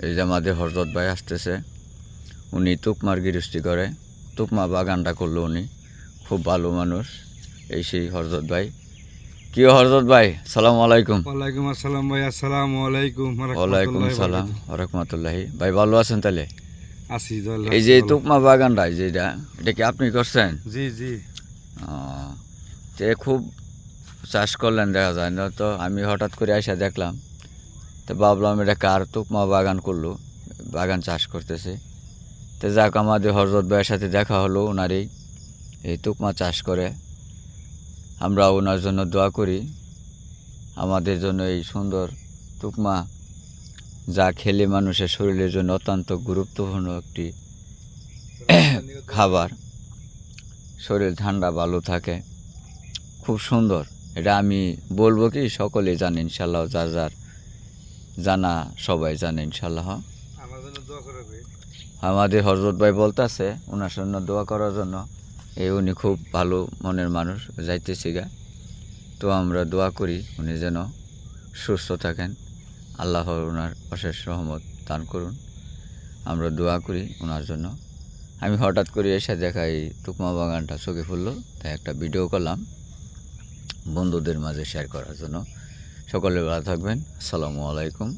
এই যে আমাদের হযরত ভাই আসতেছে, উনি তুকমার গৃহস্থী করে, তুকমা বাগানটা করলো উনি, খুব ভালো মানুষ। এই সেই হযরত ভাই। কি হযরত ভাই, সালামু আলাইকুম। ওয়ালাইকুম আসসালাম ভাই। আসসালামু আলাইকুম ওয়ালাইকুম রাহমাতুল্লাহি ওয়া সালাম বারাকাতুহু। রাহমাতুল্লাহি। ভাই ভালো আছেন তাহলে? আছি তো এই যে ভালো। তুকমা বাগানটা, যেটা এটা কি আপনি করছেন? জি জি। তে খুব চাষ করলেন দেখা যায় না তো, আমি হঠাৎ করে এসে দেখলাম, তো ভাবলাম এটা কার তুকমা বাগান করলো, বাগান চাষ করতেছে। তো যাক, আমাদের হযরত ভাইয়ের সাথে দেখা হলো, ওনারই এই তুকমা চাষ করে। আমরা ওনার জন্য দোয়া করি, আমাদের জন্য এই সুন্দর তুকমা, যা খেলে মানুষের শরীরের জন্য অত্যন্ত গুরুত্বপূর্ণ একটি খাবার, শরীর ঠান্ডা ভালো থাকে, খুব সুন্দর। এটা আমি বলবো কি, সকলেই জানে ইনশাল্লাহ, যার যার জানা সবাই জানে ইনশাল্লাহ। আমার জন্য দোয়া করবে। আমাদের হযরত ভাই বলতেছে ওনার জন্য দোয়া করার জন্য, উনি খুব ভালো মনের মানুষ, যাইতেছি গা। তো আমরা দোয়া করি উনি যেন সুস্থ থাকেন, আল্লাহ ওনার অশেষ রহমত দান করুন। আমরা দোয়া করি ওনার জন্য। আমি হঠাৎ করে এসে দেখা এই তুকমা বাগানটা চোখে পড়লো, তাই একটা ভিডিও করলাম বন্ধুদের মাঝে শেয়ার করার জন্য। সকলে ভালো থাকবেন। আসসালামু আলাইকুম।